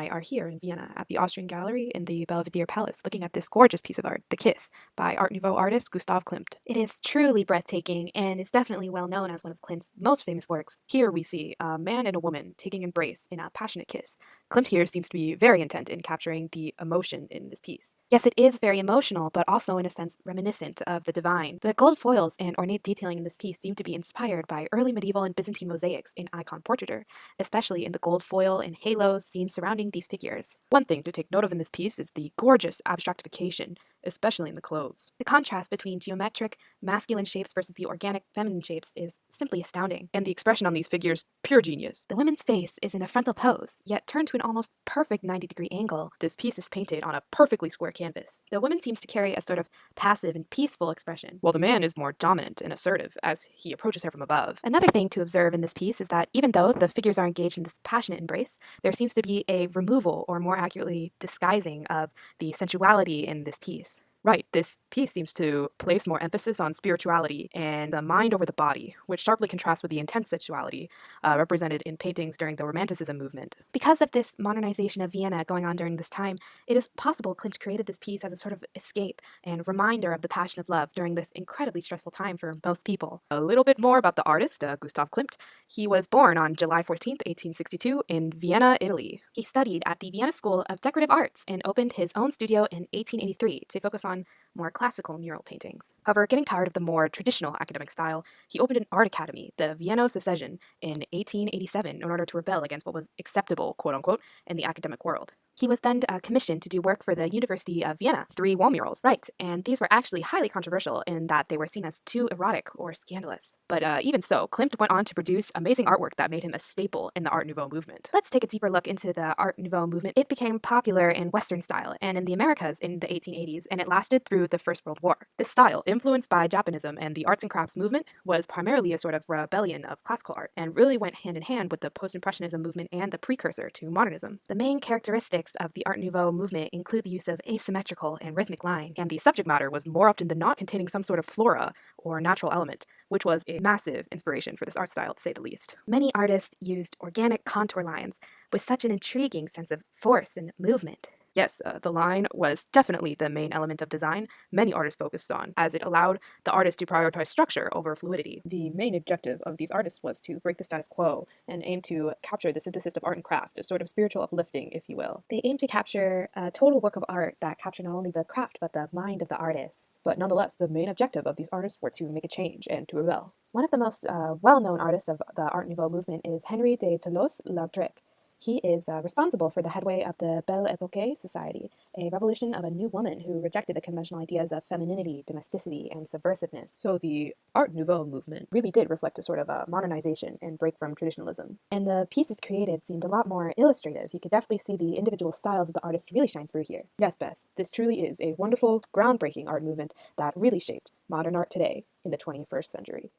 I are here in Vienna at the Austrian Gallery in the Belvedere Palace looking at this gorgeous piece of art, The Kiss, by Art Nouveau artist Gustav Klimt. It is truly breathtaking and is definitely well known as one of Klimt's most famous works. Here we see a man and a woman taking embrace in a passionate kiss. Klimt here seems to be very intent in capturing the emotion in this piece. Yes, it is very emotional, but also in a sense reminiscent of the divine. The gold foils and ornate detailing in this piece seem to be inspired by early medieval and Byzantine mosaics in icon portraiture, especially in the gold foil and halos seen surrounding these figures. One thing to take note of in this piece is the gorgeous abstractification, especially in the clothes. The contrast between geometric, masculine shapes versus the organic, feminine shapes is simply astounding. And the expression on these figures, pure genius. The woman's face is in a frontal pose, yet turned to an almost perfect 90-degree angle. This piece is painted on a perfectly square canvas. The woman seems to carry a sort of passive and peaceful expression, while the man is more dominant and assertive as he approaches her from above. Another thing to observe in this piece is that even though the figures are engaged in this passionate embrace, there seems to be a removal, or more accurately, disguising of the sensuality in this piece. Right, this piece seems to place more emphasis on spirituality and the mind over the body, which sharply contrasts with the intense sensuality represented in paintings during the Romanticism movement. Because of this modernization of Vienna going on during this time, it is possible Klimt created this piece as a sort of escape and reminder of the passion of love during this incredibly stressful time for most people. A little bit more about the artist, Gustav Klimt. He was born on July 14th, 1862 in Vienna, Italy. He studied at the Vienna School of Decorative Arts and opened his own studio in 1883 to focus on more classical mural paintings. However, getting tired of the more traditional academic style, he opened an art academy, the Vienna Secession, in 1887 in order to rebel against what was acceptable, quote-unquote, in the academic world. He was then commissioned to do work for the University of Vienna. 3 wall murals. Right, and these were actually highly controversial in that they were seen as too erotic or scandalous. But even so, Klimt went on to produce amazing artwork that made him a staple in the Art Nouveau movement. Let's take a deeper look into the Art Nouveau movement. It became popular in Western style and in the Americas in the 1880s, and it lasted through the First World War. This style, influenced by Japanism and the arts and crafts movement, was primarily a sort of rebellion of classical art, and really went hand in hand with the post-impressionism movement and the precursor to modernism. The main characteristics of the Art Nouveau movement include the use of asymmetrical and rhythmic line, and the subject matter was more often than not containing some sort of flora or natural element, which was a massive inspiration for this art style, to say the least. Many artists used organic contour lines with such an intriguing sense of force and movement. Yes, the line was definitely the main element of design many artists focused on, as it allowed the artist to prioritize structure over fluidity. The main objective of these artists was to break the status quo and aim to capture the synthesis of art and craft, a sort of spiritual uplifting, if you will. They aimed to capture a total work of art that captured not only the craft but the mind of the artist. But nonetheless, the main objective of these artists were to make a change and to rebel. One of the most well-known artists of the Art Nouveau movement is Henri de Toulouse-Lautrec. He is responsible for the headway of the Belle Époque Society, a revolution of a new woman who rejected the conventional ideas of femininity, domesticity, and subversiveness. So the Art Nouveau movement really did reflect a sort of a modernization and break from traditionalism. And the pieces created seemed a lot more illustrative. You could definitely see the individual styles of the artists really shine through here. Yes, Beth, this truly is a wonderful, groundbreaking art movement that really shaped modern art today in the 21st century.